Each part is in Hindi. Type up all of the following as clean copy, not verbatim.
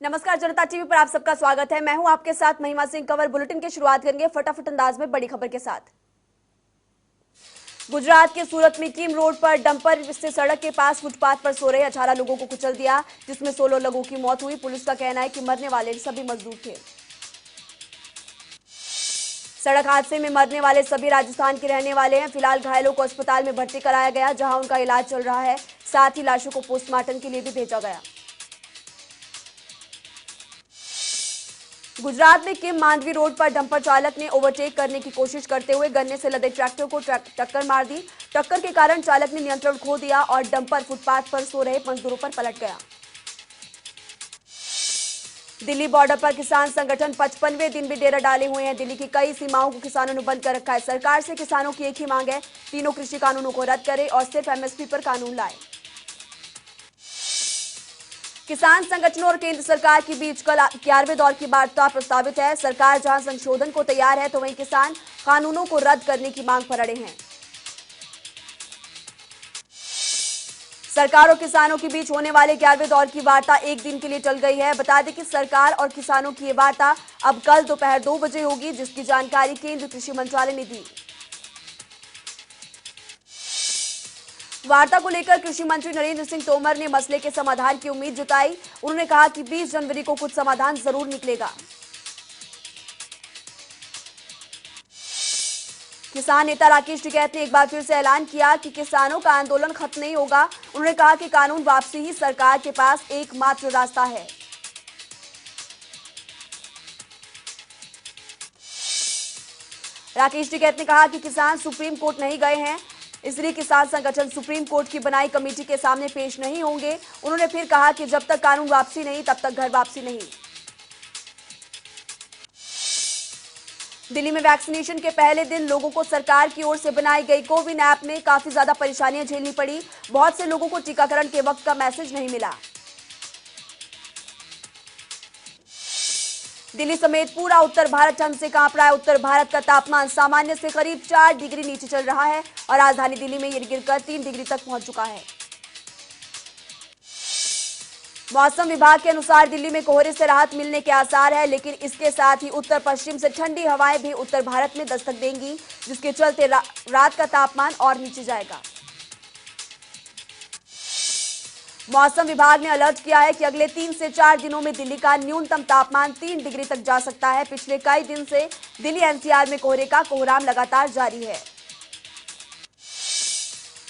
नमस्कार, जनता टीवी पर आप सबका स्वागत है। मैं हूं आपके साथ महिमा सिंह कंवर। बुलेटिन की शुरुआत करेंगे फटाफट अंदाज में बड़ी खबर के साथ। गुजरात के सूरत में कीम रोड पर डंपर से सड़क के पास फुटपाथ पर सो रहे 18 लोगों को कुचल दिया, जिसमें 16 लोगों की मौत हुई। पुलिस का कहना है कि मरने वाले सभी मजदूर थे। सड़क हादसे में मरने वाले सभी राजस्थान के रहने वाले हैं। फिलहाल घायलों को अस्पताल में भर्ती कराया गया, जहां उनका इलाज चल रहा है। साथ ही लाशों को पोस्टमार्टम के लिए भी भेजा गया। गुजरात में किम मांडवी रोड पर डंपर चालक ने ओवरटेक करने की कोशिश करते हुए गन्ने से लदे ट्रैक्टर को टक्कर मार दी। टक्कर के कारण चालक ने नियंत्रण खो दिया और डंपर फुटपाथ पर सो रहे मजदूरों पर पलट गया। दिल्ली बॉर्डर पर किसान संगठन 55वें दिन भी डेरा डाले हुए हैं। दिल्ली की कई सीमाओं को किसानों ने बंद कर रखा है। सरकार से किसानों की एक ही मांग है, तीनों कृषि कानूनों को रद्द करे और सिर्फ एमएसपी पर कानून लाए। किसान संगठनों और केंद्र सरकार के बीच कल 11वें दौर की वार्ता प्रस्तावित है। सरकार जहां संशोधन को तैयार है, तो वहीं किसान कानूनों को रद्द करने की मांग पर अड़े हैं। सरकार और किसानों के बीच होने वाले 11वें दौर की वार्ता एक दिन के लिए टल गई है। बता दें कि सरकार और किसानों की ये वार्ता अब कल दोपहर 2 बजे होगी, जिसकी जानकारी केंद्रीय कृषि मंत्रालय ने दी। वार्ता को लेकर कृषि मंत्री नरेंद्र सिंह तोमर ने मसले के समाधान की उम्मीद जताई। उन्होंने कहा कि 20 जनवरी को कुछ समाधान जरूर निकलेगा। किसान नेता राकेश टिकैत ने एक बार फिर से ऐलान किया कि किसानों का आंदोलन खत्म नहीं होगा। उन्होंने कहा कि कानून वापसी ही सरकार के पास एकमात्र रास्ता है। राकेश टिकैत ने कहा कि किसान सुप्रीम कोर्ट नहीं गए हैं, इसलिए किसान संगठन सुप्रीम कोर्ट की बनाई कमेटी के सामने पेश नहीं होंगे। उन्होंने फिर कहा कि जब तक कानून वापसी नहीं, तब तक घर वापसी नहीं। दिल्ली में वैक्सीनेशन के पहले दिन लोगों को सरकार की ओर से बनाई गई कोविन ऐप में काफी ज्यादा परेशानियां झेलनी पड़ी। बहुत से लोगों को टीकाकरण के वक्त का मैसेज नहीं मिला। दिल्ली समेत पूरा उत्तर भारत ठंड से कांप रहा है। उत्तर भारत का तापमान सामान्य से करीब 4 डिग्री नीचे चल रहा है और राजधानी दिल्ली में यह गिरकर 3 डिग्री तक पहुंच चुका है। मौसम विभाग के अनुसार दिल्ली में कोहरे से राहत मिलने के आसार है, लेकिन इसके साथ ही उत्तर पश्चिम से ठंडी हवाएं भी उत्तर भारत में दस्तक देंगी, जिसके चलते रात का तापमान और नीचे जाएगा। मौसम विभाग ने अलर्ट किया है कि अगले 3 से 4 दिनों में दिल्ली का न्यूनतम तापमान 3 डिग्री तक जा सकता है। पिछले कई दिन से दिल्ली एनसीआर में कोहरे का कोहराम लगातार जारी है।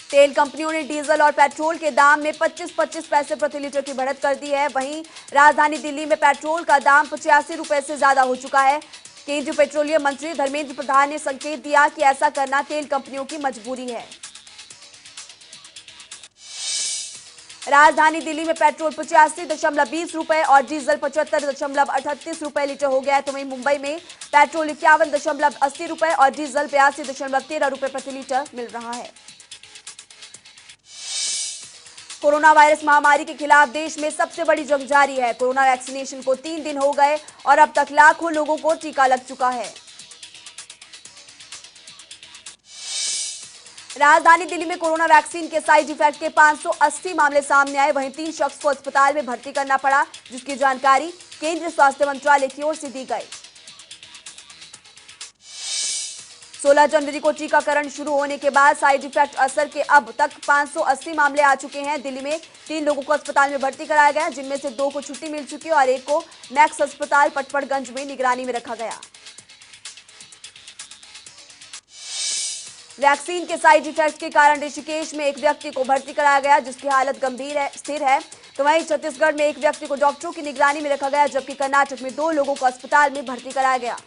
तेल कंपनियों ने डीजल और पेट्रोल के दाम में 25-25 पैसे प्रति लीटर की बढ़त कर दी है। वहीं राजधानी दिल्ली में पेट्रोल का दाम 85 रुपए से ज्यादा हो चुका है। केंद्रीय पेट्रोलियम मंत्री धर्मेंद्र प्रधान ने संकेत दिया कि ऐसा करना तेल कंपनियों की मजबूरी है। राजधानी दिल्ली में पेट्रोल 85.20 रुपए और डीजल 75.38 रुपए लीटर हो गया है, तो वहीं मुंबई में पेट्रोल 51.80 रुपए और डीजल 82.13 रुपए प्रति लीटर मिल रहा है। कोरोना वायरस महामारी के खिलाफ देश में सबसे बड़ी जंग जारी है। कोरोना वैक्सीनेशन को 3 दिन हो गए और अब तक लाखों लोगों को टीका लग चुका है। राजधानी दिल्ली में कोरोना वैक्सीन के साइड इफेक्ट के 580 मामले सामने आए। वहीं 3 शख्स को अस्पताल में भर्ती करना पड़ा, जिसकी जानकारी केंद्रीय स्वास्थ्य मंत्रालय की ओर से दी गई। 16 जनवरी को टीकाकरण शुरू होने के बाद साइड इफेक्ट असर के अब तक 580 मामले आ चुके हैं। दिल्ली में 3 लोगों को अस्पताल में भर्ती कराया गया, जिनमें से 2 को छुट्टी मिल चुकी है और 1 को मैक्स अस्पताल पटपड़गंज में निगरानी में रखा गया। वैक्सीन के साइड इफेक्ट के कारण ऋषिकेश में एक व्यक्ति को भर्ती कराया गया, जिसकी हालत गंभीर है, स्थिर है। तो वहीं छत्तीसगढ़ में एक व्यक्ति को डॉक्टरों की निगरानी में रखा गया, जबकि कर्नाटक में 2 लोगों को अस्पताल में भर्ती कराया गया।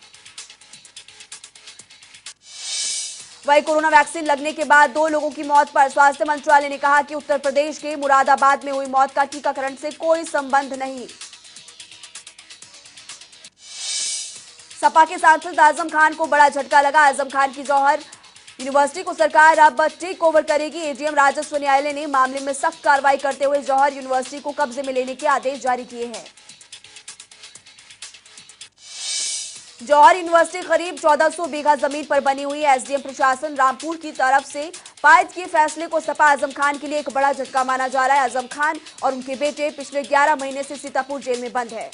वहीं कोरोना वैक्सीन लगने के बाद 2 लोगों की मौत पर स्वास्थ्य मंत्रालय ने कहा कि उत्तर प्रदेश के मुरादाबाद में हुई मौत का टीकाकरण से कोई संबंध नहीं। सपा के सांसद आजम खान को बड़ा झटका लगा। आजम खान की जौहर यूनिवर्सिटी को सरकार अब टेक ओवर करेगी। एडीएम राजस्व न्यायालय ने मामले में सख्त कार्रवाई करते हुए जौहर यूनिवर्सिटी को कब्जे में लेने के आदेश जारी किए हैं। जौहर यूनिवर्सिटी करीब 1400 बीघा जमीन पर बनी हुई है। एसडीएम प्रशासन रामपुर की तरफ से पारित किए फैसले को सपा आजम खान के लिए एक बड़ा झटका माना जा रहा है। आजम खान और उनके बेटे पिछले 11 महीने से सीतापुर जेल में बंद है।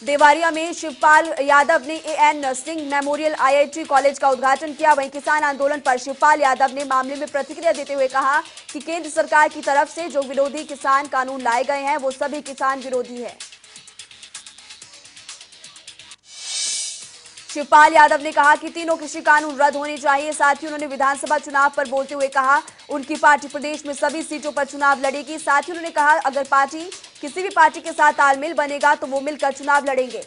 देवारिया में शिवपाल यादव ने AN Singh memorial IIT college का उद्घाटन किया। वहीं किसान आंदोलन पर शिवपाल यादव ने मामले में प्रतिक्रिया देते हुए कहा कि केंद्र सरकार की तरफ से जो विरोधी किसान कानून लाए गए हैं वो सभी किसान विरोधी है। शिवपाल यादव ने कहा कि तीनों कृषि कानून रद्द होने चाहिए। साथ ही उन्होंने विधानसभा चुनाव पर बोलते हुए कहा उनकी पार्टी प्रदेश में सभी सीटों पर चुनाव लड़ेगी। साथ ही उन्होंने कहा अगर पार्टी किसी भी पार्टी के साथ तालमेल बनेगा तो वो मिलकर चुनाव लड़ेंगे।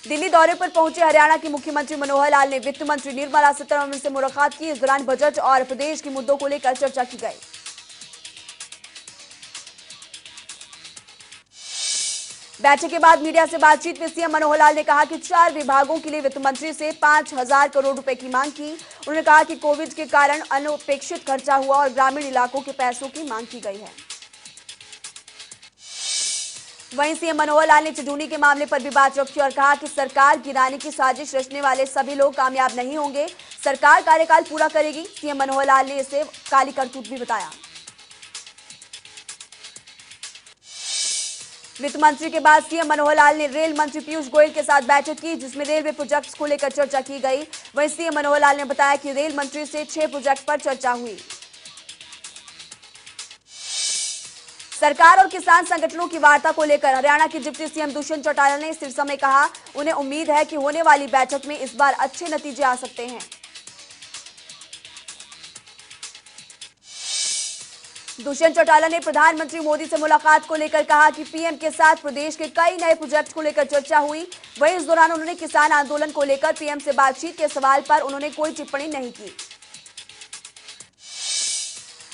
दिल्ली दौरे पर पहुंचे हरियाणा के मुख्यमंत्री मनोहर लाल ने वित्त मंत्री निर्मला सीतारमण से मुलाकात की। इस दौरान बजट और प्रदेश के मुद्दों को लेकर चर्चा की गई। बैठक के बाद मीडिया से बातचीत में सीएम मनोहर लाल ने कहा कि 4 विभागों के लिए वित्त मंत्री से 5000 करोड़ रुपए की मांग की। उन्होंने कहा कि कोविड के कारण अनपेक्षित खर्चा हुआ और ग्रामीण इलाकों के पैसों की मांग की गई है। वहीं सीएम मनोहर लाल ने चुनौती के मामले पर भी बात रखी और कहा कि सरकार गिराने की साजिश रचने वाले सभी लोग कामयाब नहीं होंगे। सरकार कार्यकाल पूरा करेगी। सीएम मनोहर लाल ने इसे काली करतूत भी बताया। वित्त मंत्री के बाद सीएम मनोहर लाल ने रेल मंत्री पीयूष गोयल के साथ बैठक की जिसमें रेलवे प्रोजेक्ट्स को लेकर चर्चा की गई। वहीं सीएम मनोहर लाल ने बताया कि रेल मंत्री से 6 प्रोजेक्ट पर चर्चा हुई। सरकार और किसान संगठनों की वार्ता को लेकर हरियाणा के डिप्टी सीएम दुष्यंत चौटाला ने सिरसा में कहा उन्हें उम्मीद है कि होने वाली बैठक में इस बार अच्छे नतीजे आ सकते हैं। दुष्यंत चौटाला ने प्रधानमंत्री मोदी से मुलाकात को लेकर कहा कि पीएम के साथ प्रदेश के कई नए प्रोजेक्ट को लेकर चर्चा हुई। वहीं इस दौरान उन्होंने किसान आंदोलन को लेकर पीएम से बातचीत के सवाल पर उन्होंने कोई टिप्पणी नहीं की।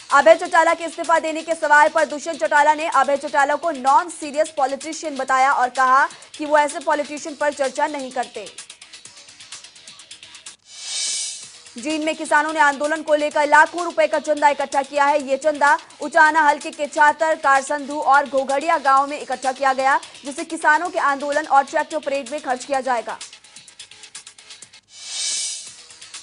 अभय चौटाला के इस्तीफा देने के सवाल पर दुष्यंत चौटाला ने अभय चौटाला को नॉन सीरियस पॉलिटिशियन बताया और कहा कि वो ऐसे पॉलिटिशियन पर चर्चा नहीं करते। जींद में किसानों ने आंदोलन को लेकर लाखों रुपए का चंदा इकट्ठा किया है। ये चंदा उचाना हल्के के चातर, कारसंधु और घोघड़िया गांव में इकट्ठा किया गया जिसे किसानों के आंदोलन और ट्रैक्टर परेड में खर्च किया जाएगा।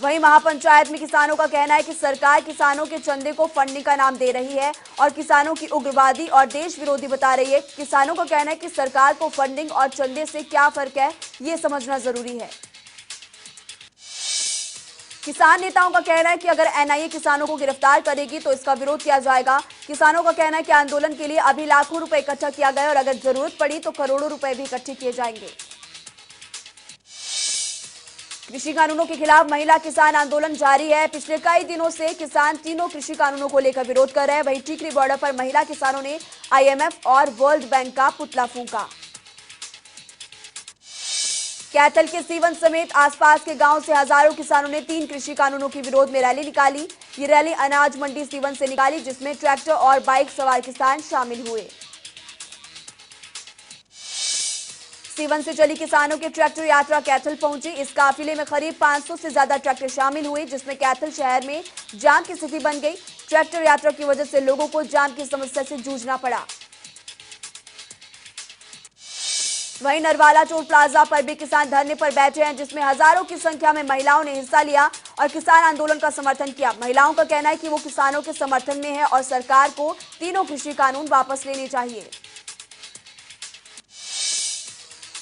वहीं महापंचायत में किसानों का कहना है कि सरकार किसानों के चंदे को फंडिंग का नाम दे रही है और किसानों की उग्रवादी और देश विरोधी बता रही है। किसानों का कहना है कि सरकार को फंडिंग और चंदे से क्या फर्क है ये समझना जरूरी है। किसान नेताओं का कहना है कि अगर एनआईए किसानों को गिरफ्तार करेगी तो इसका विरोध किया जाएगा। किसानों का कहना है कि आंदोलन के लिए अभी लाखों रुपए इकट्ठा किया गया और अगर जरूरत पड़ी तो करोड़ों रुपए भी इकट्ठे किए जाएंगे। कृषि कानूनों के खिलाफ महिला किसान आंदोलन जारी है। पिछले कई दिनों से किसान तीनों कृषि कानूनों को लेकर विरोध कर रहे हैं। वहीं टिकरी बॉर्डर पर महिला किसानों ने आईएमएफ और वर्ल्ड बैंक का पुतला फूंका। कैथल के सीवन समेत आसपास के गांव से हजारों किसानों ने 3 कृषि कानूनों के विरोध में रैली निकाली। ये रैली अनाज मंडी सीवन से निकाली जिसमें ट्रैक्टर और बाइक सवार किसान शामिल हुए। सीवन से चली किसानों की ट्रैक्टर यात्रा कैथल पहुंची। इस काफिले में करीब 500 से ज्यादा ट्रैक्टर शामिल हुए जिसमें कैथल शहर में जाम की स्थिति बन गई। ट्रैक्टर यात्रा की वजह से लोगों को जाम की समस्या से जूझना पड़ा। वहीं नरवाला टोल प्लाजा पर भी किसान धरने पर बैठे हैं जिसमें हजारों की संख्या में महिलाओं ने हिस्सा लिया और किसान आंदोलन का समर्थन किया। महिलाओं का कहना है कि वो किसानों के समर्थन में है और सरकार को तीनों कृषि कानून वापस लेने चाहिए।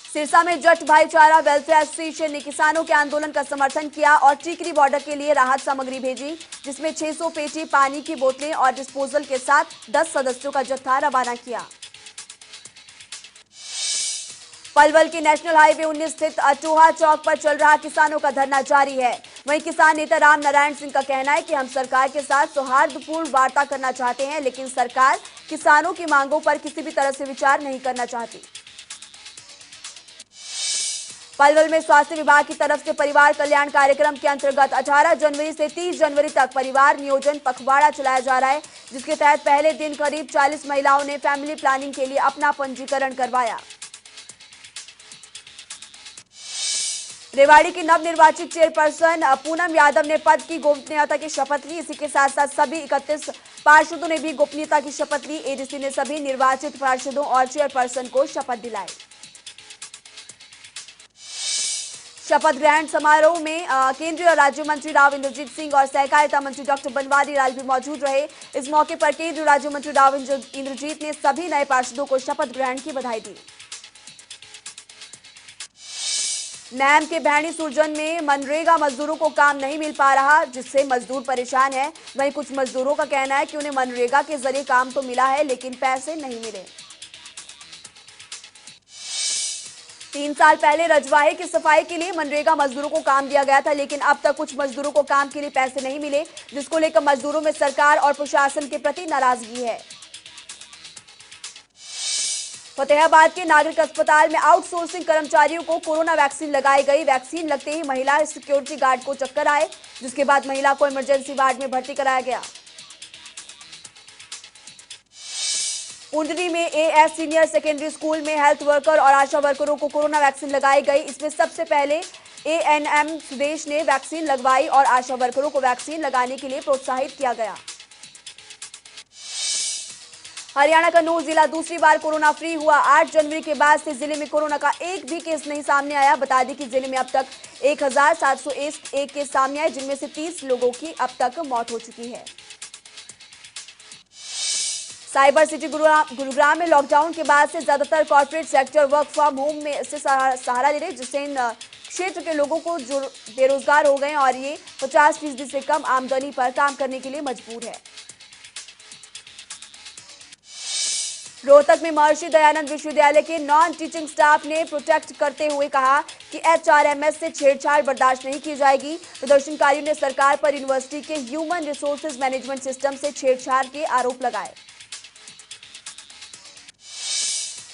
सिरसा में जट भाईचारा वेलफेयर एसोसिएशन ने किसानों के आंदोलन का समर्थन किया और टिकरी बॉर्डर के लिए राहत सामग्री भेजी जिसमें 600 पेटी पानी की बोतलें और डिस्पोजल के साथ 10 सदस्यों का जत्था रवाना किया। पलवल के नेशनल हाईवे 19 स्थित अटोहा चौक पर चल रहा किसानों का धरना जारी है। वहीं किसान नेता राम नारायण सिंह का कहना है कि हम सरकार के साथ सौहार्दपूर्ण वार्ता करना चाहते हैं लेकिन सरकार किसानों की मांगों पर किसी भी तरह से विचार नहीं करना चाहती। पलवल में स्वास्थ्य विभाग की तरफ से परिवार कल्याण कार्यक्रम के अंतर्गत 18 जनवरी से 30 जनवरी तक परिवार नियोजन पखवाड़ा चलाया जा रहा है जिसके तहत पहले दिन करीब 40 महिलाओं ने फैमिली प्लानिंग के लिए अपना पंजीकरण करवाया। रेवाड़ी की नवनिर्वाचित चेयरपर्सन पूनम यादव ने पद की गोपनीयता की शपथ ली। इसी के साथ साथ सभी 31 पार्षदों ने भी गोपनीयता की शपथ ली। एडीसी ने सभी निर्वाचित पार्षदों और चेयरपर्सन को शपथ दिलाई। शपथ ग्रहण समारोह में केंद्रीय राज्य मंत्री राव इंद्रजीत सिंह और सहकारिता मंत्री डॉक्टर बनवारी लाल भी मौजूद रहे। इस मौके पर केंद्रीय राज्य मंत्री राव इंद्रजीत ने सभी नए पार्षदों को शपथ ग्रहण की बधाई दी। नैम के भैणी सुरजन में मनरेगा मजदूरों को काम नहीं मिल पा रहा, जिससे मजदूर परेशान है। वहीं कुछ मजदूरों का कहना है कि उन्हें मनरेगा के जरिए काम तो मिला है, लेकिन पैसे नहीं मिले। 3 साल पहले रजवाहे की सफाई के लिए मनरेगा मजदूरों को काम दिया गया था, लेकिन अब तक कुछ मजदूरों को काम के लिए पैसे नहीं मिले, जिसको लेकर मजदूरों में सरकार और प्रशासन के प्रति नाराजगी है। फतेहाबाद के नागरिक अस्पताल में आउटसोर्सिंग कर्मचारियों को कोरोना वैक्सीन लगाई गई। वैक्सीन लगते ही महिला सिक्योरिटी गार्ड को चक्कर आए, जिसके बाद महिला को इमरजेंसी वार्ड में भर्ती कराया गया। पुंडरी में एएस सीनियर सेकेंडरी स्कूल में हेल्थ वर्कर और आशा वर्करों को कोरोना वैक्सीन लगाई गई। इसमें सबसे पहले एएनएम सुदेश ने वैक्सीन लगवाई और आशा वर्करों को वैक्सीन लगाने के लिए प्रोत्साहित किया गया। हरियाणा का नूंह जिला दूसरी बार कोरोना फ्री हुआ। 8 जनवरी के बाद से जिले में कोरोना का एक भी केस नहीं सामने आया। बता दें कि जिले में अब तक 1701 केस सामने आए, जिनमें से 30 लोगों की अब तक मौत हो चुकी है। साइबर सिटी गुरुग्राम में लॉकडाउन के बाद से ज्यादातर corporate sector work from home में से सहारा ले रहे, जिससे इन क्षेत्र के लोगों को जो बेरोजगार हो गए और ये 50% से कम आमदनी पर काम करने के लिए मजबूर है। रोहतक में महर्षि दयानंद विश्वविद्यालय के नॉन टीचिंग स्टाफ ने प्रोटेस्ट करते हुए कहा कि एचआरएमएस से छेड़छाड़ बर्दाश्त नहीं की जाएगी। प्रदर्शनकारियों ने सरकार पर यूनिवर्सिटी के ह्यूमन रिसोर्सेज मैनेजमेंट सिस्टम से छेड़छाड़ के आरोप लगाए।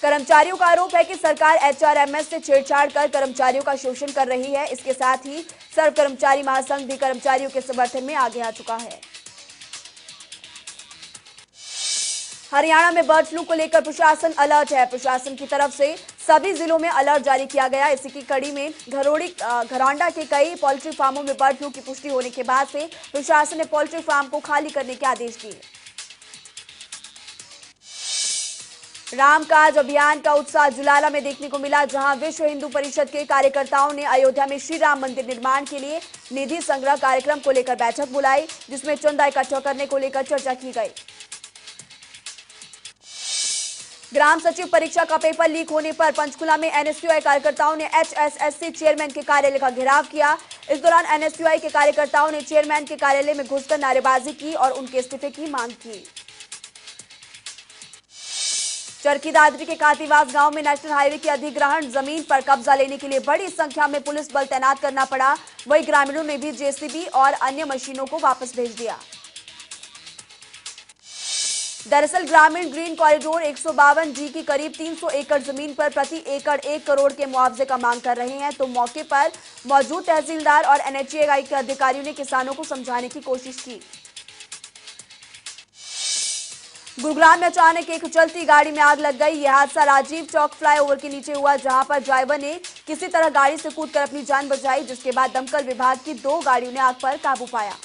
कर्मचारियों का आरोप है कि सरकार एचआरएमएस से छेड़छाड़ कर कर्मचारियों का शोषण कर रही है। इसके साथ ही सर्व कर्मचारी महासंघ भी कर्मचारियों के समर्थन में आगे आ चुका है। हरियाणा में बर्ड फ्लू को लेकर प्रशासन अलर्ट है। प्रशासन की तरफ से सभी जिलों में अलर्ट जारी किया गया। इसी की कड़ी में घरौंडा के कई पोल्ट्री फार्मों में बर्ड फ्लू की पुष्टि होने के बाद से प्रशासन ने पोल्ट्री फार्म को खाली करने के आदेश दिए। रामकाज अभियान का उत्साह जुलाला में देखने को मिला, जहां विश्व हिंदू परिषद के कार्यकर्ताओं ने अयोध्या में श्री राम मंदिर निर्माण के लिए निधि संग्रह कार्यक्रम को लेकर बैठक बुलाई, जिसमें चंदा इकट्ठा करने को लेकर चर्चा की गई। ग्राम सचिव परीक्षा का पेपर लीक होने पर पंचकुला में एनएसयूआई कार्यकर्ताओं ने एचएसएससी चेयरमैन के कार्यालय का घेराव किया। इस दौरान एनएसयूआई के कार्यकर्ताओं ने चेयरमैन के कार्यालय में घुसकर नारेबाजी की और उनके इस्तीफे की मांग की। चरखी दादरी के कातीवास गांव में नेशनल हाईवे की अधिग्रहण जमीन पर कब्जा लेने के लिए बड़ी संख्या में पुलिस बल तैनात करना पड़ा। वहीं ग्रामीणों ने भी जेसीबी और अन्य मशीनों को वापस भेज दिया। दरअसल ग्रामीण ग्रीन कॉरिडोर 152G की करीब 300 एकड़ जमीन पर प्रति एकड़ 1 करोड़ के मुआवजे का मांग कर रहे हैं, तो मौके पर मौजूद तहसीलदार और एनएचएआई के अधिकारियों ने किसानों को समझाने की कोशिश की। गुरुग्राम में अचानक एक चलती गाड़ी में आग लग गई। यह हादसा राजीव चौक फ्लाईओवर के नीचे हुआ, जहां पर ड्राइवर ने किसी तरह गाड़ी से कूदकर अपनी जान बचाई, जिसके बाद दमकल विभाग की 2 गाड़ियों ने आग पर काबू पाया।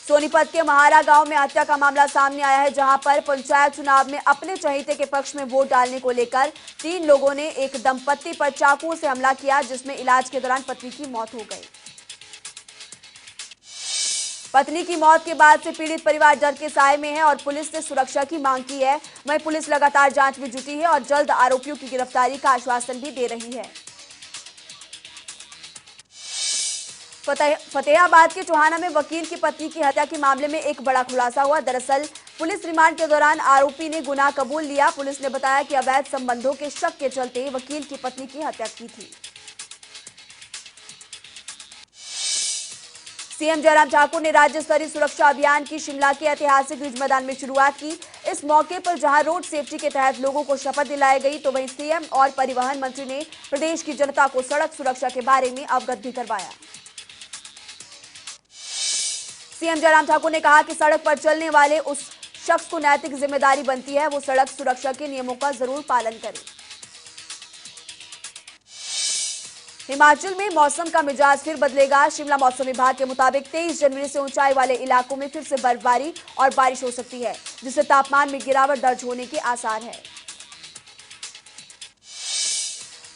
सोनीपत के महारा गांव में हत्या का मामला सामने आया है, जहां पर पंचायत चुनाव में अपने चहेते के पक्ष में वोट डालने को लेकर 3 लोगों ने एक दंपत्ति पर चाकू से हमला किया, जिसमें इलाज के दौरान पत्नी की मौत हो गई। पत्नी की मौत के बाद से पीड़ित परिवार डर के साए में है और पुलिस ने सुरक्षा की मांग की है। वहीं पुलिस लगातार जांच में जुटी है और जल्द आरोपियों की गिरफ्तारी का आश्वासन भी दे रही है। फतेहाबाद के टोहाना में वकील की पत्नी की हत्या के मामले में एक बड़ा खुलासा हुआ। दरअसल पुलिस रिमांड के दौरान आरोपी ने गुनाह कबूल लिया। पुलिस ने बताया कि अवैध संबंधों के शक के चलते वकील की पत्नी की हत्या की थी। सीएम जयराम ठाकुर ने राज्य स्तरीय सुरक्षा अभियान की शिमला के ऐतिहासिक रिज मैदान में शुरुआत की। इस मौके पर जहां रोड सेफ्टी के तहत लोगों को शपथ दिलाई गई, तो वहीं सीएम और परिवहन मंत्री ने प्रदेश की जनता को सड़क सुरक्षा के बारे में अवगत भी करवाया। सीएम जयराम ठाकुर ने कहा कि सड़क पर चलने वाले उस शख्स को नैतिक जिम्मेदारी बनती है, वो सड़क सुरक्षा के नियमों का जरूर पालन करे। हिमाचल में मौसम का मिजाज फिर बदलेगा। शिमला मौसम विभाग के मुताबिक 23 जनवरी से ऊंचाई वाले इलाकों में फिर से बर्फबारी और बारिश हो सकती है, जिससे तापमान में गिरावट दर्ज होने के आसार है।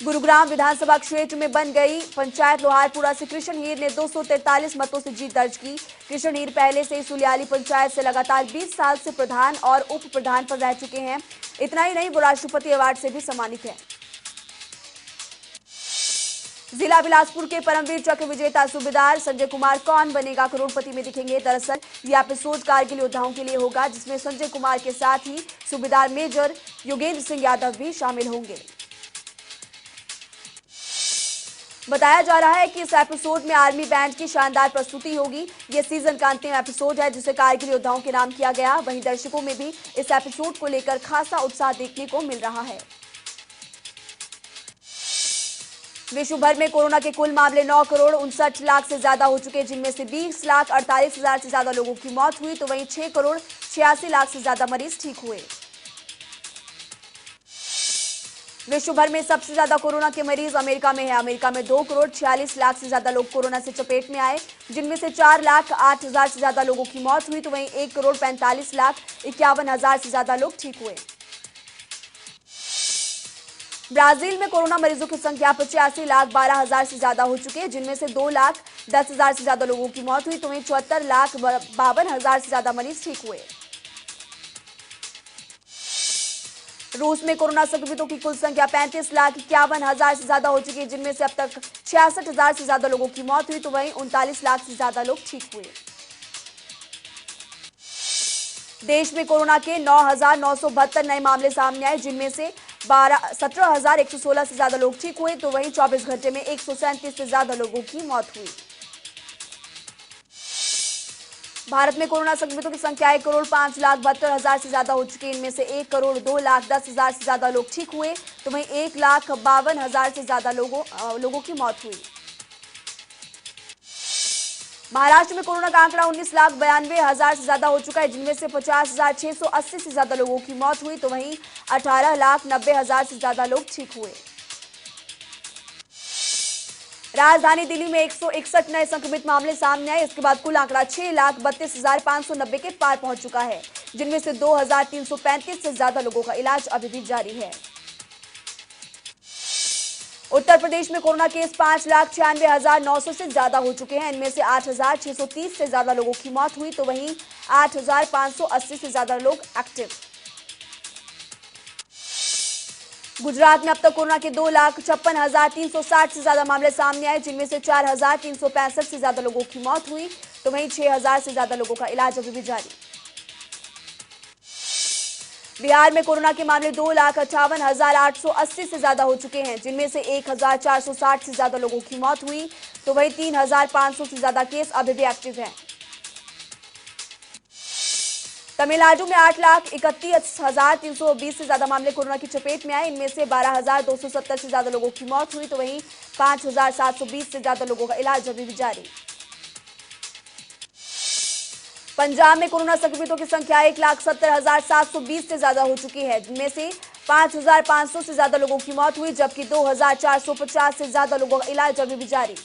गुरुग्राम विधानसभा क्षेत्र में बन गई पंचायत लोहारपुरा से कृष्ण हीर ने 243 मतों से जीत दर्ज की। कृष्ण हीर पहले से सुलियाली पंचायत से लगातार 20 साल से प्रधान और उप प्रधान पर रह चुके हैं। इतना ही नहीं, वो राष्ट्रपति अवार्ड से भी सम्मानित हैं। जिला बिलासपुर के परमवीर चक्र विजेता सूबेदार संजय कुमार कौन बनेगा करोड़पति में दिखेंगे। दरअसल यह एपिसोड कारगिल योद्धाओं के लिए होगा, जिसमें संजय कुमार के साथ ही सूबेदार मेजर योगेंद्र सिंह यादव भी शामिल होंगे। बताया जा रहा है कि इस एपिसोड में आर्मी बैंड की शानदार प्रस्तुति होगी। यह सीजन का अंतिम एपिसोड है, जिसे कारगिल योद्धाओं के नाम किया गया। वहीं दर्शकों में भी इस एपिसोड को लेकर खासा उत्साह देखने को मिल रहा है। विश्व भर में कोरोना के कुल मामले 9 करोड़ 59 लाख से ज्यादा हो चुके, जिनमें से 20 लाख 48 हजार से ज्यादा लोगों की मौत हुई, तो वहीं 6 करोड़ 86 लाख से ज्यादा मरीज ठीक हुए। विश्व भर में सबसे ज्यादा कोरोना के मरीज अमेरिका में है। अमेरिका में 2 करोड़ 46 लाख से ज्यादा लोग कोरोना से चपेट में आए, जिनमें से 4 लाख 8 हजार से ज्यादा लोगों की मौत हुई, तो वहीं 1 करोड़ 45 लाख 51 हजार से ज्यादा लोग ठीक हुए। ब्राजील में कोरोना मरीजों की संख्या 85 लाख 12 हजार से ज्यादा हो चुकी है, जिनमें से 2 लाख 10 हजार से ज्यादा लोगों की मौत हुई, तो वहीं 74 लाख 52 हजार से ज्यादा मरीज ठीक हुए। रूस में कोरोना संक्रमितों की कुल संख्या 35 लाख 51 हजार से ज्यादा हो चुकी है, जिनमें से अब तक 66 हजार से ज्यादा लोगों की मौत हुई, तो वहीं 39 लाख से ज्यादा लोग ठीक हुए। देश में कोरोना के 9,972 नए मामले सामने आए, जिनमें से 17,116 से ज्यादा लोग ठीक हुए, तो वहीं 24 घंटे में 137 से ज्यादा लोगों की मौत हुई। भारत में कोरोना संक्रमितों की संख्या 1 करोड़ 5 लाख 72 हजार से ज्यादा हो चुकी है। इनमें से 1 करोड़ 2 लाख 10 हजार से ज्यादा लोग ठीक हुए, तो वहीं 1 लाख 52 हजार से ज्यादा लोगों की मौत हुई। महाराष्ट्र में कोरोना का आंकड़ा 19 लाख 92 हजार से ज्यादा हो चुका है, जिनमें से 50,680 से ज्यादा लोगों की मौत हुई, तो वहीं 18 लाख 90 हजार से ज्यादा लोग ठीक हुए। राजधानी दिल्ली में 161 नए संक्रमित मामले सामने आए। इसके बाद कुल आंकड़ा 6 लाख 32,590 के पार पहुंच चुका है, जिनमें से 2,335 से ज्यादा लोगों का इलाज अभी भी जारी है। उत्तर प्रदेश में कोरोना केस 5,96,900 से ज्यादा हो चुके हैं। इनमें से 8,630 से ज्यादा लोगों की मौत हुई, तो वहीं 8,580 से ज्यादा लोग एक्टिव। गुजरात में अब तक कोरोना के 2,56,360 से ज्यादा मामले सामने आए, जिनमें से 4,365 से ज्यादा लोगों की मौत हुई, तो वहीं 6,000 से ज्यादा लोगों का इलाज अभी भी जारी। बिहार में कोरोना के मामले 2,58,880 से ज्यादा हो चुके हैं, जिनमें से 1,460 से ज्यादा लोगों की मौत हुई, तो वहीं 3,500 से ज्यादा केस अभी भी एक्टिव हैं। तमिलनाडु में 8,31,320 से ज्यादा मामले कोरोना की चपेट में आए। इनमें से 12,270 से ज्यादा लोगों की मौत हुई, तो वहीं 5,720 से ज्यादा लोगों का इलाज अभी भी जारी। पंजाब में कोरोना संक्रमितों की संख्या 1,70,720 से ज्यादा हो चुकी है, जिनमें से 5,500 से ज्यादा लोगों की मौत हुई, जबकि 2,450 से ज्यादा लोगों का इलाज अभी भी जारी।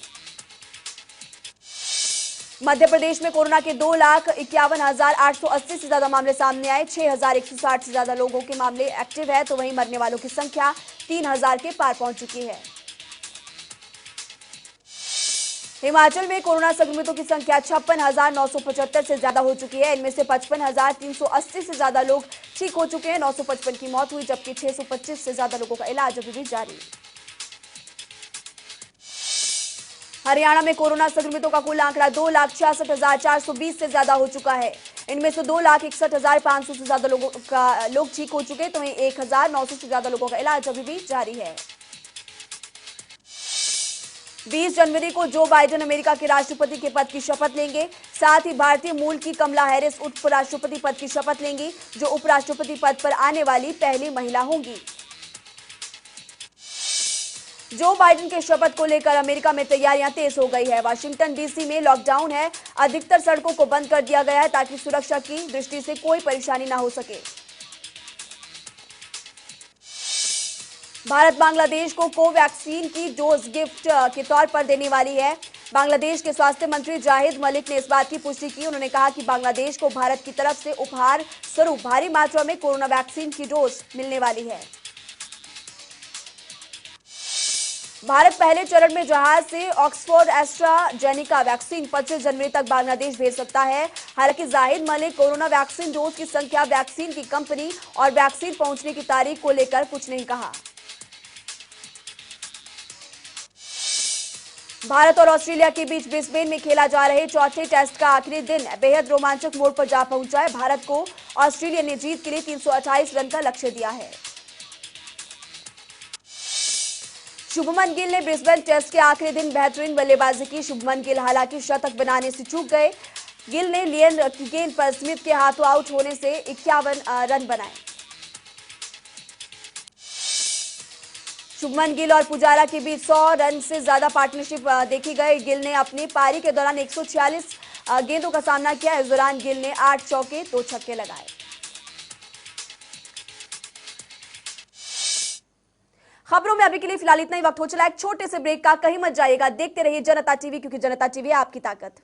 मध्य प्रदेश में कोरोना के 2,51,880 से ज्यादा मामले सामने आए। 6,160 से ज्यादा लोगों के मामले एक्टिव है, तो वहीं मरने वालों की संख्या 3,000 के पार पहुंच चुकी है। हिमाचल में कोरोना संक्रमितों की संख्या 56,975 से ज्यादा हो चुकी है। इनमें से 55,380 से ज्यादा लोग ठीक हो चुके हैं। 955 की मौत हुई, जबकि 625 से ज्यादा लोगों का इलाज अभी भी जारी। हरियाणा में कोरोना संक्रमितों का कुल आंकड़ा 2,66,420 से ज्यादा हो चुका है। इनमें से 2,61,500 से ज्यादा लोग ठीक हो चुके हैं, तो वहीं 1,900 से ज्यादा लोगों का इलाज अभी भी जारी है। 20 जनवरी को जो बाइडेन अमेरिका के राष्ट्रपति के पद की शपथ लेंगे। साथ ही भारतीय मूल की कमला हैरिस उपराष्ट्रपति पद की शपथ लेंगी, जो उपराष्ट्रपति पद पर आने वाली पहली महिला होंगी। जो बाइडेन के शपथ को लेकर अमेरिका में तैयारियां तेज हो गई है। वाशिंगटन डीसी में लॉकडाउन है। अधिकतर सड़कों को बंद कर दिया गया है, ताकि सुरक्षा की दृष्टि से कोई परेशानी न हो सके। भारत बांग्लादेश को कोवैक्सीन की डोज गिफ्ट के तौर पर देने वाली है। बांग्लादेश के स्वास्थ्य मंत्री जाहिद मलिक ने इस बात की पुष्टि की। उन्होंने कहा कि बांग्लादेश को भारत की तरफ से उपहार स्वरूप भारी मात्रा में कोरोना वैक्सीन की डोज मिलने वाली है। भारत पहले चरण में जहाज से ऑक्सफोर्ड एस्ट्राजेनेका वैक्सीन 25 जनवरी तक बांग्लादेश भेज सकता है। हालांकि Zahid Malik corona vaccine dose की संख्या, वैक्सीन की कंपनी और वैक्सीन पहुंचने की तारीख को लेकर कुछ नहीं कहा। भारत और ऑस्ट्रेलिया के बीच ब्रिस्बेन में खेला जा रहे चौथे टेस्ट का आखिरी दिन बेहद रोमांचक मोड़ पर जा पहुंचा है। भारत को ऑस्ट्रेलिया ने जीत के लिए 328 रन का लक्ष्य दिया है। शुभमन गिल ने ब्रिस्बेन टेस्ट के आखिरी दिन बेहतरीन बल्लेबाजी की। शुभमन गिल हालांकि शतक बनाने से चूक गए। गिल ने लियन की गेंद पर स्मिथ के हाथों आउट होने से 51 रन बनाए। शुभमन गिल और पुजारा के बीच 100 रन से ज्यादा पार्टनरशिप देखी गई। गिल ने अपनी पारी के दौरान 146 गेंदों का सामना किया। इस दौरान गिल ने 8 चौके 2 छक्के लगाए। खबरों में अभी के लिए फिलहाल इतना ही। वक्त हो चला एक छोटे से ब्रेक का। कहीं मत जाइएगा, देखते रहिए जनता टीवी, क्योंकि जनता टीवी आपकी ताकत।